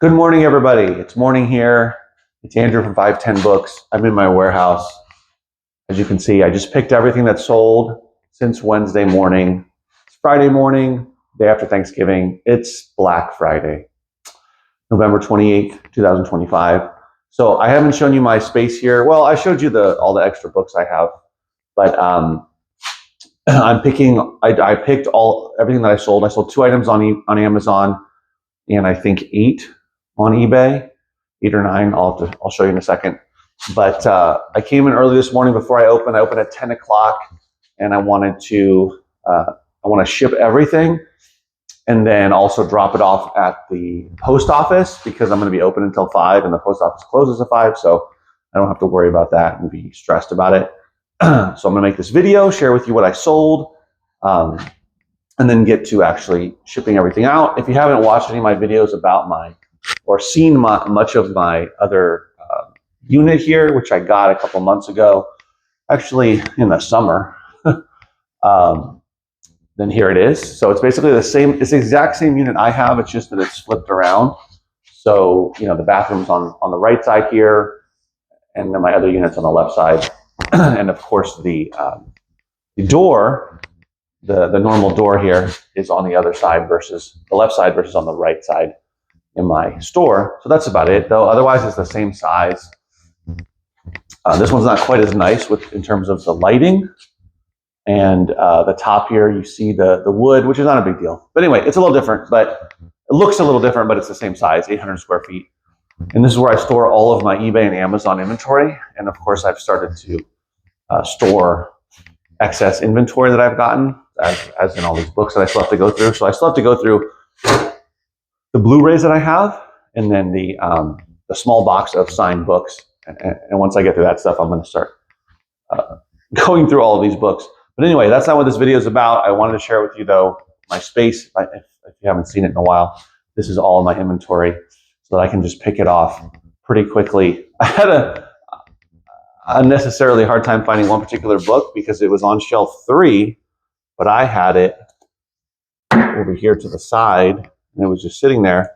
Good morning, everybody. It's morning here. It's Andrew from 510 Books. I'm in my warehouse. As you can see, I just picked everything that's sold since Wednesday morning. It's Friday morning, day after Thanksgiving. It's Black Friday, November 28th, 2025. So I haven't shown you my space here. Well, I showed you all the extra books I have, but I picked everything that I sold. I sold 2 items on Amazon, and I think 8 on eBay, 8 or 9. I'll show you in a second. But I came in early this morning before I opened. I opened at 10 o'clock, and I want to ship everything, and then also drop it off at the post office because I'm going to be open until 5, and the post office closes at 5, so I don't have to worry about that and be stressed about it. So I'm going to make this video, share with you what I sold, and then get to actually shipping everything out. If you haven't watched any of my videos about or seen much of my other unit here, which I got a couple months ago, actually in the summer, then here it is. So it's basically the same. It's the exact same unit I have. It's just that it's flipped around. So the bathroom's on the right side here, and then my other unit's on the left side, and of course the door. The normal door here is on the other side versus the left side versus on the right side in my store. So that's about it, though. Otherwise, it's the same size. This one's not quite as nice in terms of the lighting. And the top here, you see the wood, which is not a big deal. But anyway, it's a little different, but it looks a little different, but it's the same size, 800 square feet. And this is where I store all of my eBay and Amazon inventory. And of course, I've started to store excess inventory that I've gotten, as in all these books that I still have to go through. So I still have to go through the Blu-rays that I have, and then the small box of signed books. And once I get through that stuff, I'm going to start going through all of these books. But anyway, that's not what this video is about. I wanted to share with you, though, my space. If you haven't seen it in a while, this is all my inventory, so that I can just pick it off pretty quickly. I had a unnecessarily hard time finding one particular book because it was on shelf 3, but I had it over here to the side, and it was just sitting there.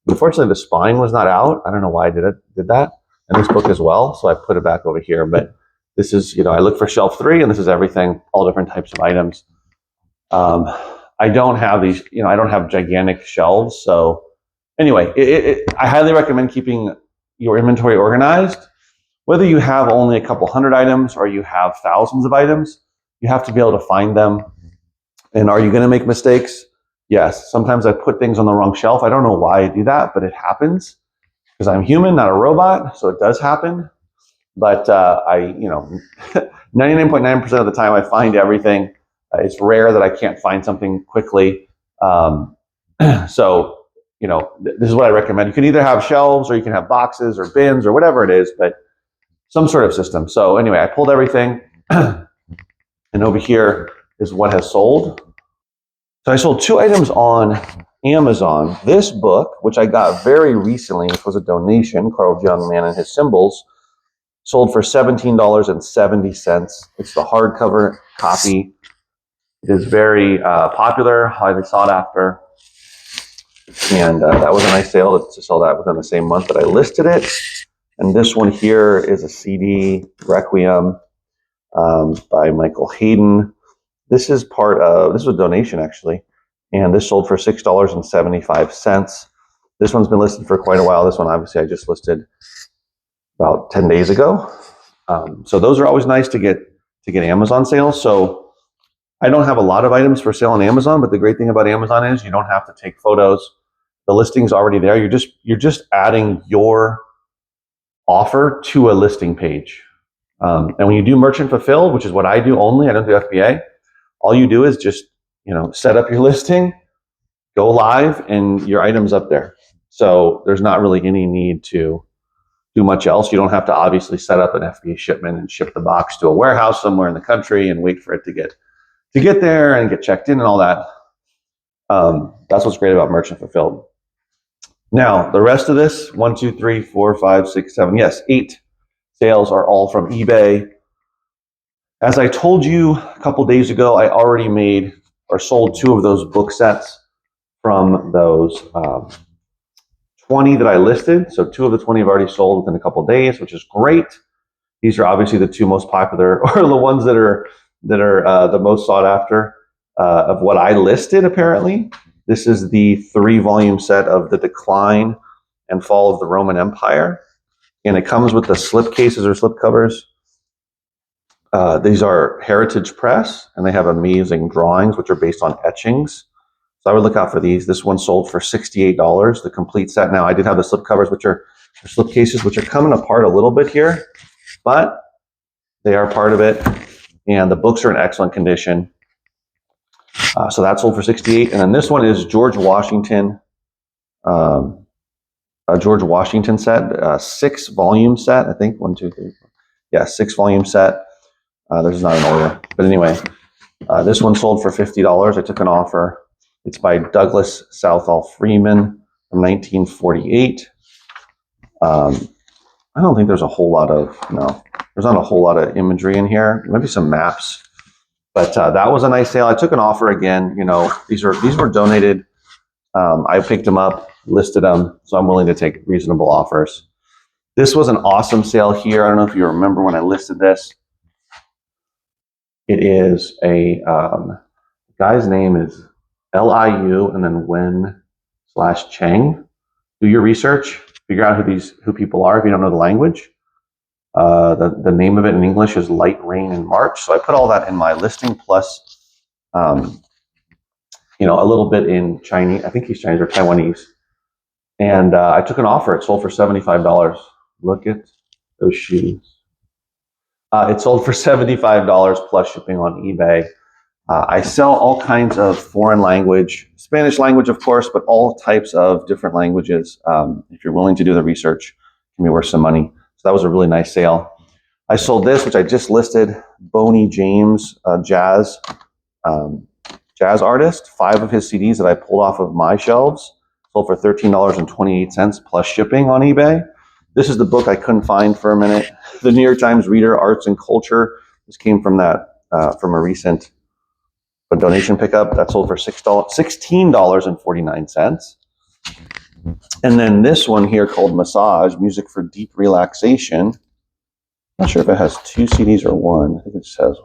Unfortunately, the spine was not out. I don't know why I did that. And this book as well, so I put it back over here. But this is, I look for shelf 3, and this is everything, all different types of items. I don't have these, I don't have gigantic shelves. So anyway, I highly recommend keeping your inventory organized. Whether you have only a couple hundred items or you have thousands of items, you have to be able to find them. And are you going to make mistakes? Yes. Sometimes I put things on the wrong shelf. I don't know why I do that, but it happens because I'm human, not a robot. So it does happen. But 99.9% of the time I find everything. It's rare that I can't find something quickly. So, this is what I recommend. You can either have shelves or you can have boxes or bins or whatever it is, but some sort of system. So anyway, I pulled everything, and over here is what has sold. So I sold 2 items on Amazon. This book, which I got very recently, which was a donation, Carl Jung, Man and His Symbols, sold for $17.70. It's the hardcover copy. It is very popular, highly sought after. And that was a nice sale to sell that within the same month that I listed it. And this one here is a CD, Requiem, by Michael Hayden. This is this was a donation, actually. And this sold for $6.75. This one's been listed for quite a while. This one, obviously, I just listed about 10 days ago. So those are always nice to get Amazon sales. So I don't have a lot of items for sale on Amazon, but the great thing about Amazon is you don't have to take photos. The listing's already there. You're just adding your offer to a listing page. And when you do merchant fulfilled, which is what I do only, I don't do FBA, all you do is just, set up your listing, go live, and your item's up there. So there's not really any need to do much else. You don't have to obviously set up an FBA shipment and ship the box to a warehouse somewhere in the country and wait for it to get there and get checked in and all that. That's what's great about merchant fulfilled. Now, the rest of this, 1, 2, 3, 4, 5, 6, 7, yes, 8 sales are all from eBay. As I told you a couple days ago, I already made or sold 2 of those book sets from those 20 that I listed. So 2 of the 20 have already sold within a couple of days, which is great. These are obviously the 2 most popular, or the ones that are the most sought after of what I listed. Apparently, this is the 3-volume set of The Decline and Fall of the Roman Empire, and it comes with the slip cases or slip covers. These are Heritage Press, and they have amazing drawings, which are based on etchings. So I would look out for these. This one sold for $68, the complete set. Now, I did have the slip covers, which are slip cases, which are coming apart a little bit here, but they are part of it. And the books are in excellent condition. So that sold for $68. And then this one is George Washington, a George Washington set, 6-volume set. I think 1, 2, 3, 4. Yeah, 6-volume set. There's not an order, but anyway, this one sold for $50. I took an offer. It's by Douglas Southall Freeman from 1948. I don't think there's a whole lot of, there's not a whole lot of imagery in here. Maybe some maps, but that was a nice sale. I took an offer again. These were donated. I picked them up, listed them, so I'm willing to take reasonable offers. This was an awesome sale here. I don't know if you remember when I listed this. It is a guy's name is Liu and then Wen/Cheng. Do your research, figure out who people are if you don't know the language. The name of it in English is Light Rain in March. So I put all that in my listing, plus a little bit in Chinese. I think he's Chinese or Taiwanese. And I took an offer. It sold for $75. Look at those shoes. It sold for $75 plus shipping on eBay. I sell all kinds of foreign language, Spanish language, of course, but all types of different languages. If you're willing to do the research, it can be worth some money. So that was a really nice sale. I sold this, which I just listed, Boney James, jazz artist. 5 of his CDs that I pulled off of my shelves sold for $13.28 plus shipping on eBay. This is the book I couldn't find for a minute. The New York Times Reader, Arts and Culture. This came from from a recent donation pickup. That sold for $16.49. And then this one here called Massage, Music for Deep Relaxation. Not sure if it has 2 CDs or 1. I think it just has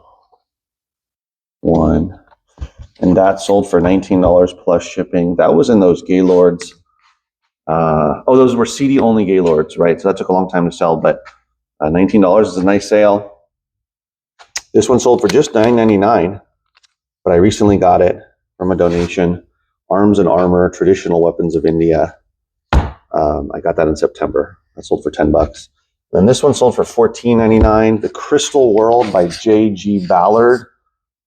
1. And that sold for $19 plus shipping. That was in those Gaylords. Those were CD-only Gaylords, right? So that took a long time to sell, but $19 is a nice sale. This one sold for just $9.99, but I recently got it from a donation. Arms and Armor, Traditional Weapons of India. I got that in September. That sold for $10. Then this one sold for $14.99. The Crystal World by J.G. Ballard.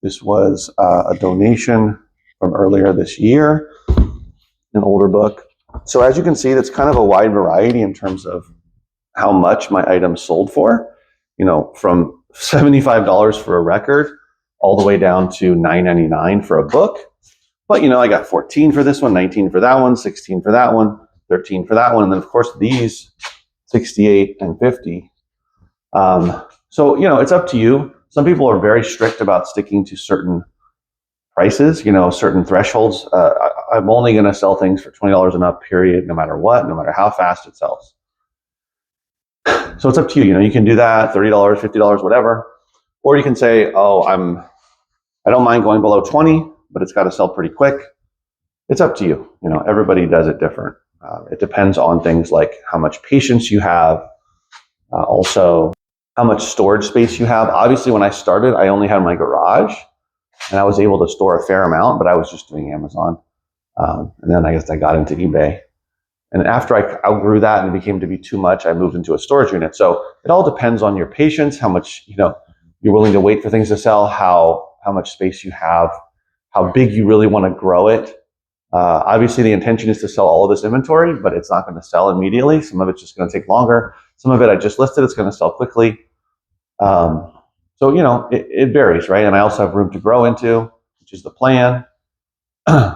This was a donation from earlier this year, an older book. So as you can see, that's kind of a wide variety in terms of how much my items sold for, from $75 for a record all the way down to $9.99 for a book. But, I got 14 for this one, 19 for that one, 16 for that one, 13 for that one. And then, of course, these 68 and 50. So, it's up to you. Some people are very strict about sticking to certain prices, certain thresholds. I'm only going to sell things for $20 and up, period, no matter what, no matter how fast it sells. So it's up to you. You can do that, $30, $50, whatever. Or you can say, I don't mind going below 20, but it's got to sell pretty quick. It's up to you. Everybody does it different. It depends on things like how much patience you have, also how much storage space you have. Obviously, when I started, I only had my garage, and I was able to store a fair amount, but I was just doing Amazon. And then I guess I got into eBay. And after I outgrew that and it became to be too much, I moved into a storage unit. So it all depends on your patience, how much you're willing to wait for things to sell, how much space you have, how big you really want to grow it. Obviously, the intention is to sell all of this inventory, but it's not going to sell immediately. Some of it's just going to take longer. Some of it I just listed, it's going to sell quickly. So, it varies, right? And I also have room to grow into, which is the plan.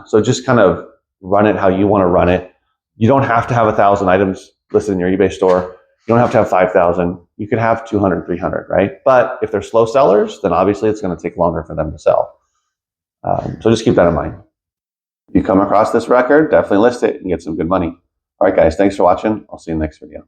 So just kind of run it how you want to run it. You don't have to have 1,000 items listed in your eBay store. You don't have to have 5,000. You could have 200, 300, right? But if they're slow sellers, then obviously it's going to take longer for them to sell. So just keep that in mind. If you come across this record, definitely list it and get some good money. All right, guys, thanks for watching. I'll see you in the next video.